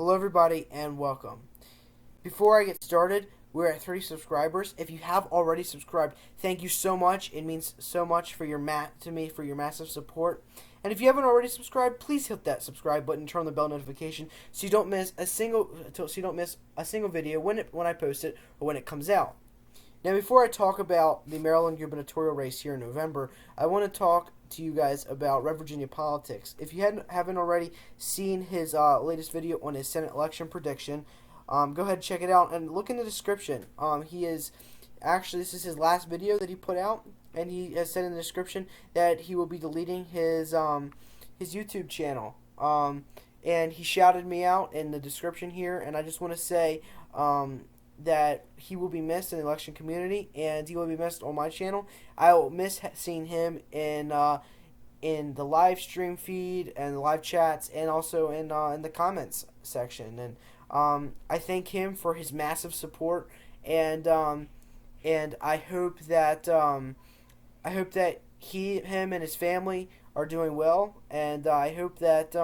Hello everybody and welcome. Before I get started, we're at 30 subscribers. If you have already subscribed, thank you so much. It means so much for your massive support. And if you haven't already subscribed, please hit that subscribe button, turn on the bell notification so you don't miss a single video when I post it or when it comes out. Now, before I talk about the Maryland gubernatorial race here in November, I want to talk to you guys about Red Virginia politics. If you haven't already seen his latest video on his Senate election prediction, go ahead and check it out and look in the description. This is his last video that he put out, and he has said in the description that he will be deleting his YouTube channel. And he shouted me out in the description here, and I just want to say that he will be missed in the election community, and he will be missed on my channel. I will miss seeing him in the live stream feed and the live chats, and also in the comments section. And I thank him for his massive support, and I hope that him and his family are doing well, and I hope that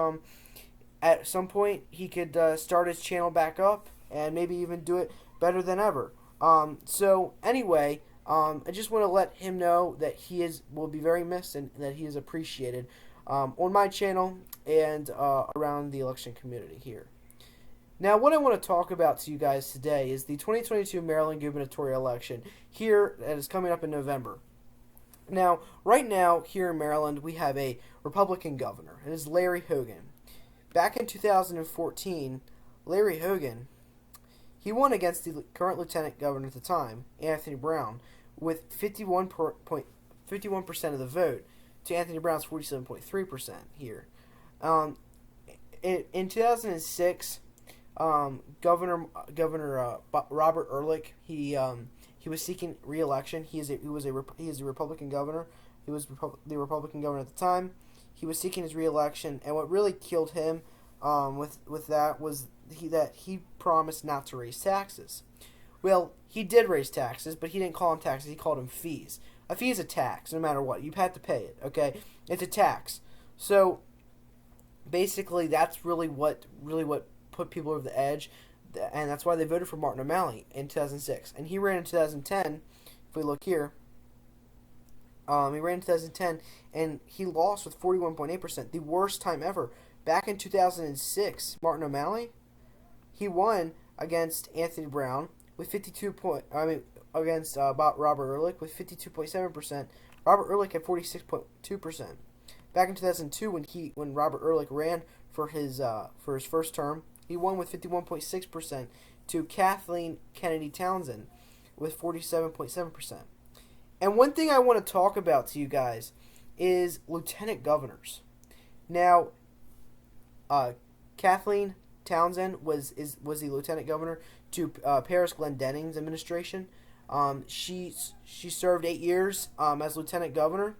at some point he could start his channel back up and maybe even do it better than ever. So anyway, I just want to let him know that will be very missed and that he is appreciated on my channel and around the election community here. Now, what I want to talk about to you guys today is the 2022 Maryland gubernatorial election here that is coming up in November. Now, right now here in Maryland, we have a Republican governor. It is Larry Hogan. Back in 2014, Larry Hogan, he won against the current lieutenant governor at the time, Anthony Brown, with 51% of the vote to Anthony Brown's 47.3% here. In 2006, Governor Robert Ehrlich, he was seeking re-election. He is a Republican governor. He was the Republican governor at the time. He was seeking his re-election, and what really killed him with that was that he promised not to raise taxes. Well, he did raise taxes, but he didn't call them taxes. He called them fees. A fee is a tax, no matter what. You've had to pay it. Okay, it's a tax. So basically, that's really what put people over the edge, and that's why they voted for Martin O'Malley in 2006. And he ran in 2010. If we look here, he ran in 2010, and he lost with 41.8%, the worst time ever. Back in 2006, Martin O'Malley, he won against Anthony Brown with against Robert Ehrlich with 52.7%. Robert Ehrlich had 46.2%. Back in 2002, when Robert Ehrlich ran for his first term, he won with 51.6% to Kathleen Kennedy Townsend with 47.7%. And one thing I want to talk about to you guys is lieutenant governors. Now, Kathleen Townsend was the lieutenant governor to Paris Glendenning's administration. She served 8 years as lieutenant governor,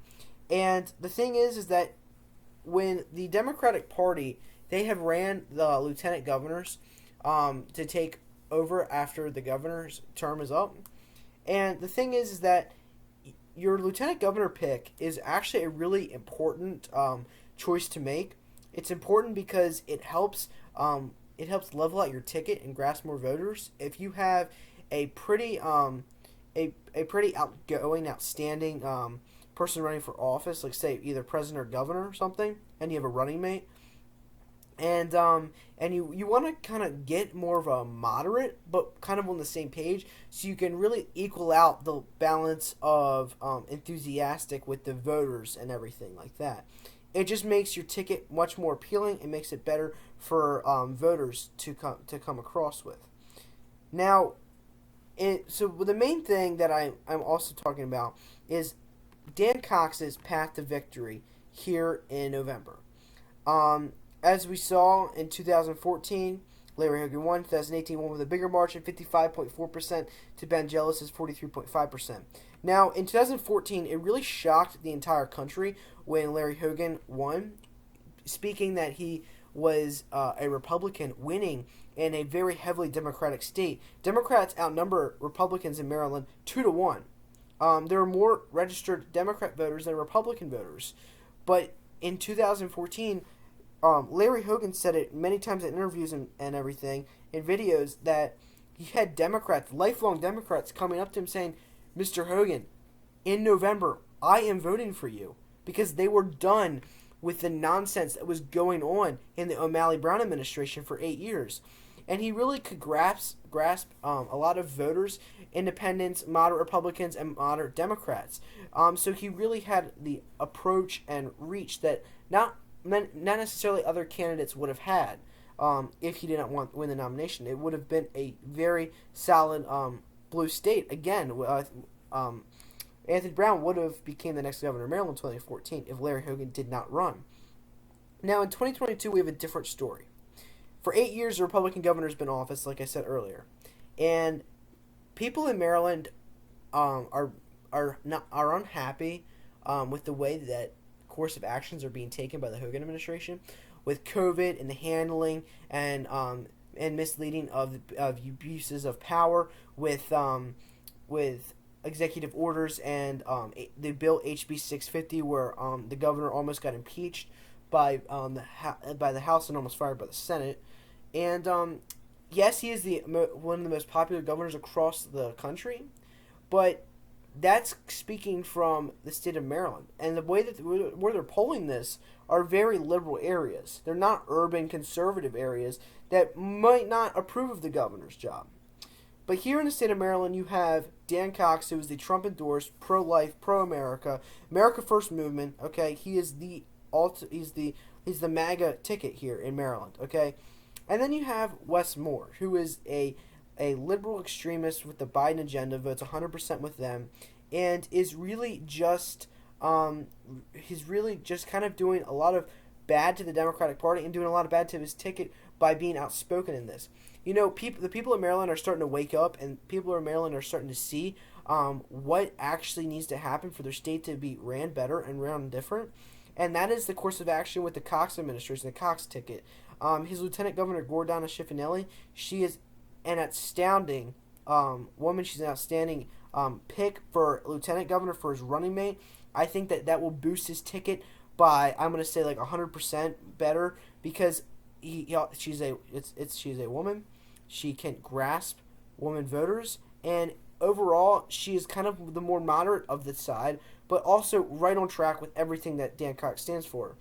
and the thing is that when the Democratic Party, they have ran the lieutenant governors to take over after the governor's term is up, and the thing is that your lieutenant governor pick is actually a really important choice to make. It's important because it helps level out your ticket and grasp more voters. If you have a pretty outgoing, outstanding person running for office, like say either president or governor or something, and you have a running mate, and you want to kind of get more of a moderate, but kind of on the same page, so you can really equal out the balance of enthusiastic with the voters and everything like that. It just makes your ticket much more appealing. It makes it better for voters to come across with. Now, so the main thing that I'm also talking about is Dan Cox's path to victory here in November. As we saw in 2014, Larry Hogan won. 2018 won with a bigger margin, 55.4% to Ben Jealous's 43.5%. Now, in 2014, it really shocked the entire country when Larry Hogan won, speaking that he was a Republican winning in a very heavily Democratic state. Democrats outnumber Republicans in Maryland 2-1. There are more registered Democrat voters than Republican voters. But in 2014, Larry Hogan said it many times in interviews and everything, in videos, that he had Democrats, lifelong Democrats, coming up to him saying, Mr. Hogan, in November, I am voting for you. Because they were done with the nonsense that was going on in the O'Malley Brown administration for 8 years. And he really could grasp a lot of voters, independents, moderate Republicans, and moderate Democrats. So he really had the approach and reach that not necessarily other candidates would have had if he didn't win the nomination. It would have been a very solid blue state. Again, Anthony Brown would have became the next governor of Maryland in 2014 if Larry Hogan did not run. Now, in 2022, we have a different story. For 8 years, the Republican governor has been in office, like I said earlier, and people in Maryland are unhappy with the way that course of actions are being taken by the Hogan administration, with COVID and the handling and misleading of abuses of power, with executive orders and the bill HB 650, where the governor almost got impeached by the House and almost fired by the Senate. And yes, he is one of the most popular governors across the country, but that's speaking from the state of Maryland. And the way that where they're polling this are very liberal areas. They're not urban conservative areas that might not approve of the governor's job. But here in the state of Maryland, you have Dan Cox, who is the Trump-endorsed, pro-life, pro-America, America First movement. Okay, he is he's the MAGA ticket here in Maryland. Okay, and then you have Wes Moore, who is a liberal extremist with the Biden agenda, votes 100% with them, and is really just he's really just kind of doing a lot of bad to the Democratic Party and doing a lot of bad to his ticket by being outspoken in this. You know, the people of Maryland are starting to wake up, and people of Maryland are starting to see what actually needs to happen for their state to be ran better and ran different, and that is the course of action with the Cox administration, the Cox ticket. His Lieutenant Governor, Gordana Schiffinelli, she is an astounding woman. She's an outstanding pick for Lieutenant Governor for his running mate. I think that will boost his ticket by, I'm going to say, like 100% better, because she's a woman. She can grasp woman voters, and overall, she is kind of the more moderate of the side, but also right on track with everything that Dan Cox stands for.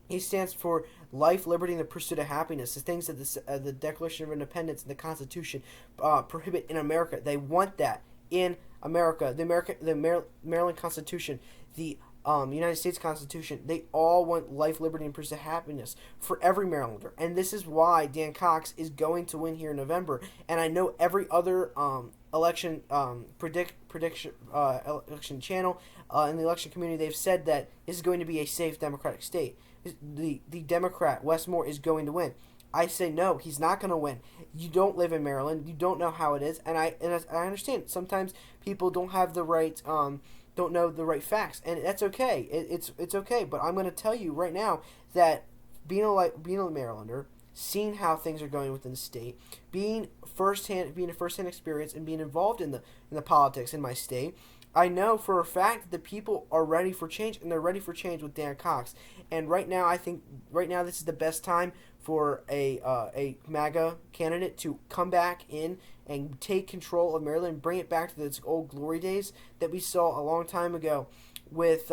He stands for life, liberty, and the pursuit of happiness, the things that the Declaration of Independence and the Constitution prohibit in America. They want that in America. The Maryland Constitution, the United States Constitution, they all want life, liberty, and pursuit of happiness for every Marylander. And this is why Dan Cox is going to win here in November. And I know every other election election channel in the election community, they've said that this is going to be a safe Democratic state. The Democrat, Wes Moore, is going to win. I say no, he's not going to win. You don't live in Maryland. You don't know how it is. And I understand sometimes people don't have the right don't know the right facts, and that's okay. It's okay. But I'm going to tell you right now that being a Marylander, seeing how things are going within the state, being a firsthand experience, and being involved in the politics in my state, I know for a fact that the people are ready for change, and they're ready for change with Dan Cox. And right now, I think this is the best time for a MAGA candidate to come back in and take control of Maryland, bring it back to those old glory days that we saw a long time ago with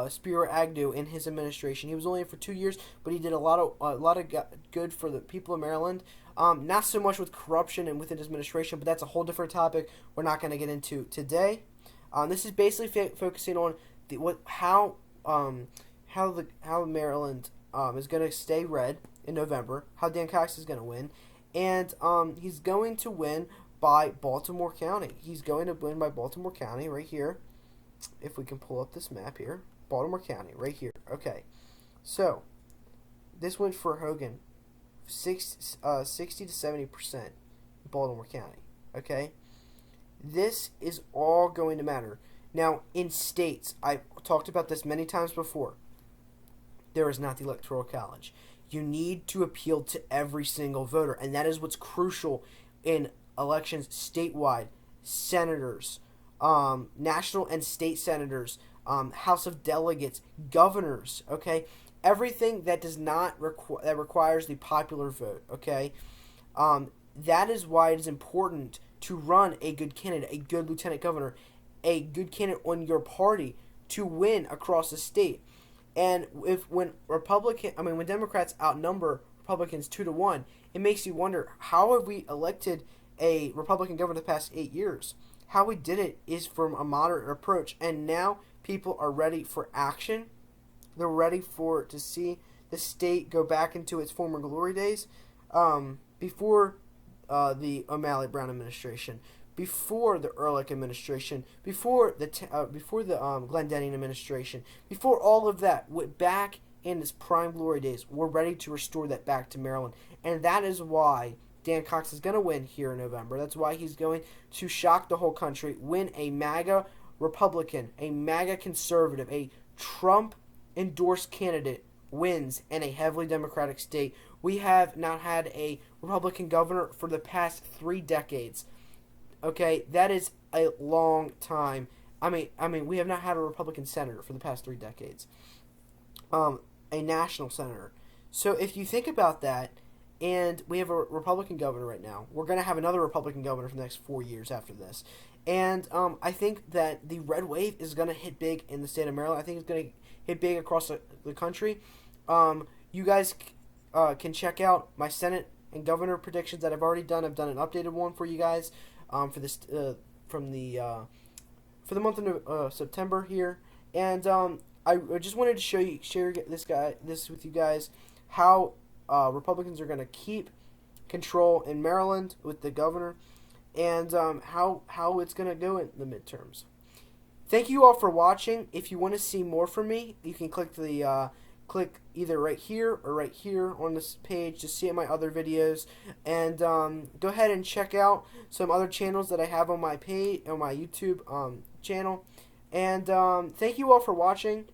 Spiro Agnew in his administration. He was only in for 2 years, but he did a lot of good for the people of Maryland. Not so much with corruption and within his administration, but that's a whole different topic we're not going to get into today. This is basically focusing on how Maryland is going to stay red in November, how Dan Cox is going to win, and he's going to win by Baltimore County. He's going to win by Baltimore County right here. If we can pull up this map here, Baltimore County right here. Okay, so this went for Hogan, 60 to 70% Baltimore County. Okay, this is all going to matter. Now, in states, I've talked about this many times before, there is not the Electoral College. You need to appeal to every single voter, and that is what's crucial in elections statewide. Senators, national and state senators, House of Delegates, governors, okay? Everything that does not that requires the popular vote, okay? That is why it is important to run a good candidate, a good lieutenant governor, a good candidate on your party to win across the state. And when Democrats outnumber Republicans 2-1, it makes you wonder, how have we elected a Republican governor the past 8 years? How we did it is from a moderate approach, and now people are ready for action. They're ready to see the state go back into its former glory days. Before the O'Malley Brown administration, before the Ehrlich administration, before the Glendening administration, before all of that, went back in its prime glory days. We're ready to restore that back to Maryland, and that is why Dan Cox is going to win here in November. That's why he's going to shock the whole country, win a MAGA Republican, a MAGA conservative, a Trump-endorsed candidate wins in a heavily Democratic state. We have not had a Republican governor for the past 3 decades. Okay, that is a long time. I mean, we have not had a Republican senator for the past 3 decades. A national senator. So if you think about that, and we have a Republican governor right now, we're going to have another Republican governor for the next 4 years after this. And I think that the red wave is going to hit big in the state of Maryland. I think it's going to hit big across the country. You guys can check out my Senate and governor predictions that I've already done. I've done an updated one for you guys for this for the month of September here, and I just wanted to share this with you guys, how Republicans are going to keep control in Maryland with the governor, and how it's going to go in the midterms. Thank you all for watching. If you want to see more from me, you can click either right here or right here on this page to see my other videos, and go ahead and check out some other channels that I have on my page, on my YouTube channel. And thank you all for watching.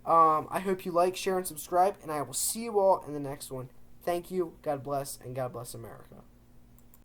I hope you like, share, and subscribe, and I will see you all in the next one. Thank you. God bless, and God bless America.